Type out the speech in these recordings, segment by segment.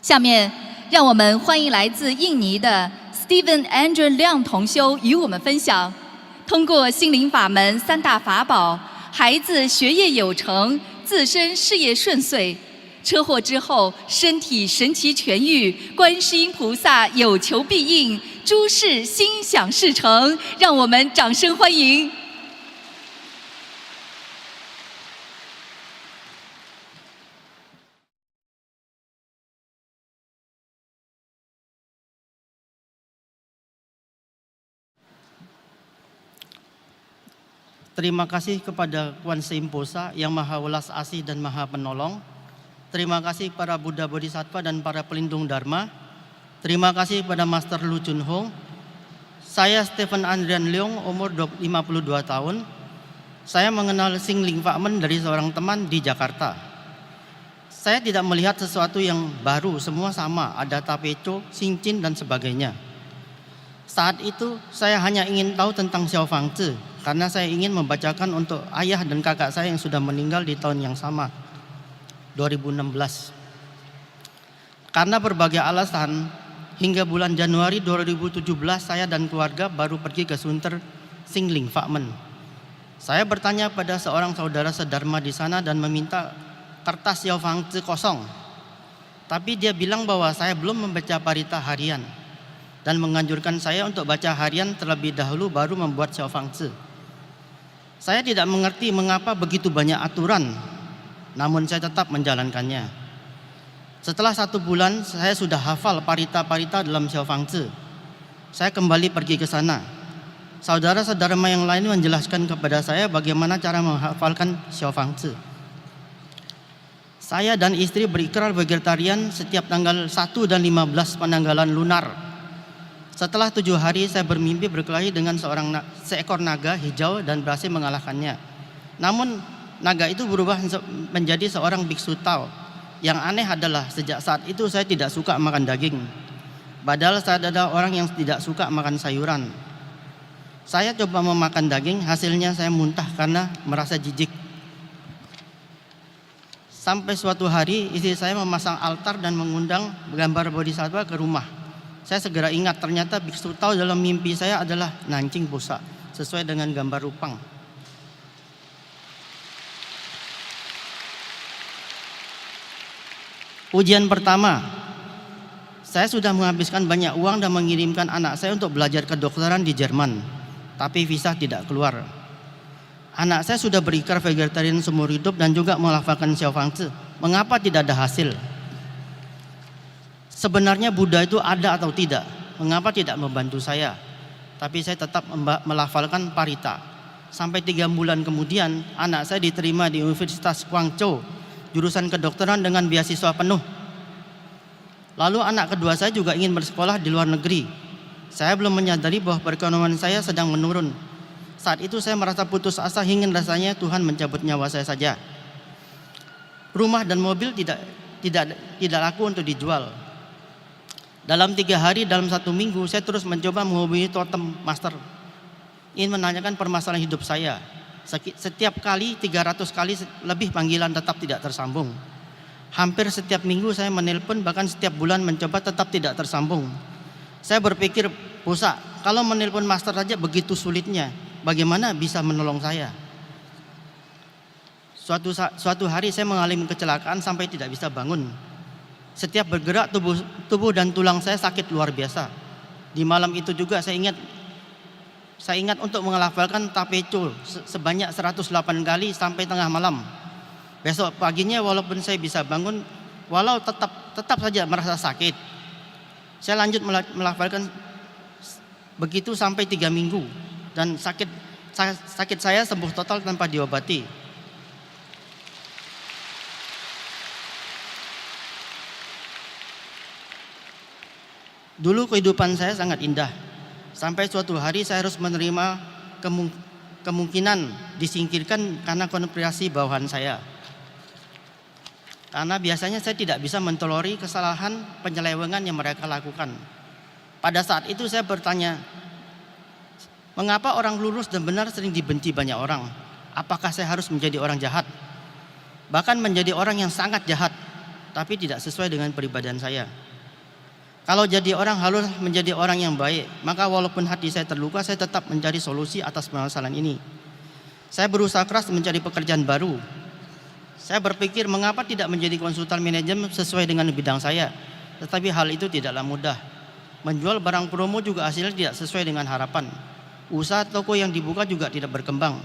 下面，让我们欢迎来自印尼的 Steven Andrew 亮同修与我们分享，通过心灵法门三大法宝，孩子学业有成，自身事业顺遂，车祸之后身体神奇痊愈，观世音菩萨有求必应，诸事心想事成，让我们掌声欢迎。Terima kasih kepada Kuan Yin Posa yang maha welas asih dan maha penolong. Terima kasih para Buddha Bodhisattva dan para pelindung Dharma. Terima kasih pada Master Lu Chun Hong. Saya Stephen Andrian Leong, umur 52 tahun. Saya mengenal Sing Ling Fakmen dari seorang teman di Jakarta. Saya tidak melihat sesuatu yang baru, semua sama, ada tapeco, cincin dan sebagainya. Saat itu saya hanya ingin tahu tentang Xiao Fang Tzu, karena saya ingin membacakan untuk ayah dan kakak saya yang sudah meninggal di tahun yang sama, 2016. Karena berbagai alasan, hingga bulan Januari 2017 saya dan keluarga baru pergi ke Sunter Sing Ling Fakmen. Saya bertanya pada seorang saudara sedharma di sana dan meminta kertas Xiao Fang Tzu kosong. Tapi dia bilang bahwa saya belum membaca parita harian dan menganjurkan saya untuk baca harian terlebih dahulu baru membuat Xiao Fang Tzu. Saya tidak mengerti mengapa begitu banyak aturan, namun saya tetap menjalankannya. Setelah 1 bulan saya sudah hafal parita-parita dalam Xiao Fang Tzu. Saya kembali pergi ke sana. Saudara sedharma yang lain menjelaskan kepada saya bagaimana cara menghafalkan Xiao Fang Tzu. Saya dan istri berikrar vegetarian setiap tanggal 1 dan 15 penanggalan lunar. Setelah 7 hari saya bermimpi berkelahi dengan seekor naga hijau dan berhasil mengalahkannya. Namun naga itu berubah menjadi seorang biksu Tao. Yang aneh adalah sejak saat itu saya tidak suka makan daging. Padahal saya adalah orang yang tidak suka makan sayuran. Saya coba memakan daging, hasilnya saya muntah karena merasa jijik. Sampai suatu hari istri saya memasang altar dan mengundang gambar bodhisattva ke rumah. Saya segera ingat ternyata biksu Tao dalam mimpi saya adalah Nancing Posa, sesuai dengan gambar rupang. Ujian pertama, saya sudah menghabiskan banyak uang dan mengirimkan anak saya untuk belajar kedokteran di Jerman, tapi visa tidak keluar. Anak saya sudah berikrar vegetarian seumur hidup dan juga melafalkan Xiao Fang Tzu. Mengapa tidak ada hasil? Sebenarnya Buddha itu ada atau tidak? Mengapa tidak membantu saya? Tapi saya tetap melafalkan parita. Sampai 3 bulan kemudian anak saya diterima di Universitas Guangzhou, jurusan kedokteran dengan beasiswa penuh. Lalu anak kedua saya juga ingin bersekolah di luar negeri. Saya belum menyadari bahwa perekonomian saya sedang menurun. Saat itu saya merasa putus asa hingga rasanya Tuhan mencabut nyawa saya saja. Rumah dan mobil tidak laku untuk dijual. Dalam 3 hari, dalam 1 minggu, saya terus mencoba menghubungi totem master. Ingin menanyakan permasalahan hidup saya. Setiap kali, 300 kali lebih panggilan tetap tidak tersambung. Hampir setiap minggu saya menelpon, bahkan setiap bulan mencoba tetap tidak tersambung. Saya berpikir, Posa, kalau menelpon master saja begitu sulitnya, bagaimana bisa menolong saya? Suatu hari saya mengalami kecelakaan sampai tidak bisa bangun. Setiap bergerak tubuh dan tulang saya sakit luar biasa. Di malam itu juga saya ingat untuk menghafalkan tapeco sebanyak 108 kali sampai tengah malam. Besok paginya walaupun saya bisa bangun, walau tetap saja merasa sakit. Saya lanjut melafalkan begitu sampai 3 minggu dan sakit saya sembuh total tanpa diobati. Dulu kehidupan saya sangat indah. Sampai suatu hari saya harus menerima kemungkinan disingkirkan karena konspirasi bawahan saya. Karena biasanya saya tidak bisa mentolerir kesalahan penyelewengan yang mereka lakukan. Pada saat itu saya bertanya, mengapa orang lurus dan benar sering dibenci banyak orang? Apakah saya harus menjadi orang jahat? Bahkan menjadi orang yang sangat jahat. tapi tidak sesuai dengan kepribadian saya. Kalau jadi orang harus menjadi orang yang baik, maka walaupun hati saya terluka, saya tetap mencari solusi atas permasalahan ini. Saya berusaha keras mencari pekerjaan baru. Saya berpikir mengapa tidak menjadi konsultan manajemen sesuai dengan bidang saya. Tetapi hal itu tidaklah mudah. Menjual barang promo juga hasilnya tidak sesuai dengan harapan. Usaha toko yang dibuka juga tidak berkembang.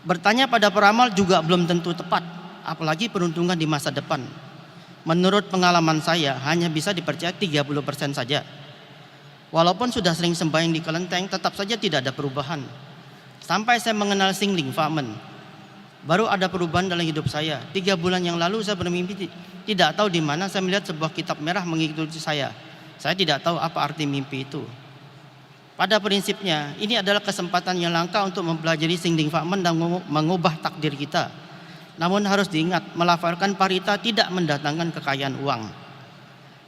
Bertanya pada peramal juga belum tentu tepat, apalagi peruntungan di masa depan. Menurut pengalaman saya hanya bisa dipercaya 30% saja. Walaupun sudah sering sembahyang di kelenteng, tetap saja tidak ada perubahan. Sampai saya mengenal Sing Ling Fa Men, baru ada perubahan dalam hidup saya. 3 bulan yang lalu saya bermimpi, tidak tahu di mana saya melihat sebuah kitab merah mengikuti saya. Saya tidak tahu apa arti mimpi itu. Pada prinsipnya, ini adalah kesempatan yang langka untuk mempelajari Sing Ling Fa Men dan mengubah takdir kita. Namun harus diingat, melafalkan parita tidak mendatangkan kekayaan uang,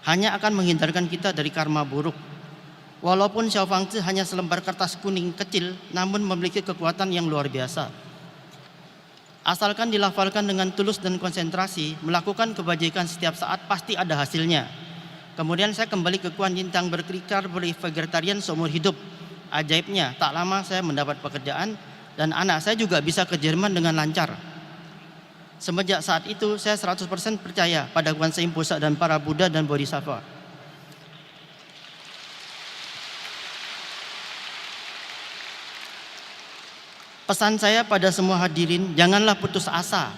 hanya akan menghindarkan kita dari karma buruk. Walaupun Xiao Fang Zi hanya selembar kertas kuning kecil, namun memiliki kekuatan yang luar biasa. Asalkan dilafalkan dengan tulus dan konsentrasi, melakukan kebajikan setiap saat pasti ada hasilnya. Kemudian saya kembali ke Kuan Yin Tang berkelikar vegetarian seumur hidup. Ajaibnya, tak lama saya mendapat pekerjaan dan anak saya juga bisa ke Jerman dengan lancar. Semenjak saat itu saya 100% percaya pada Guanse Imposa dan para Buddha dan Bodhisattva. Pesan saya pada semua hadirin, janganlah putus asa.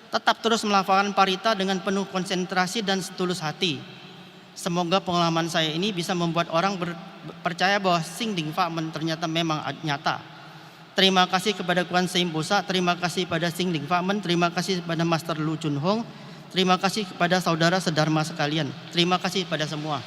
Tetap terus melafalkan parita dengan penuh konsentrasi dan setulus hati. Semoga pengalaman saya ini bisa membuat orang percaya bahwa Sing Ling Fa Men ternyata memang nyata. Terima kasih kepada Guanse Imposa, terima kasih pada Sing Ling Fa Men, terima kasih kepada Master Lu Chun Hong, terima kasih kepada saudara sedharma sekalian, terima kasih pada semua.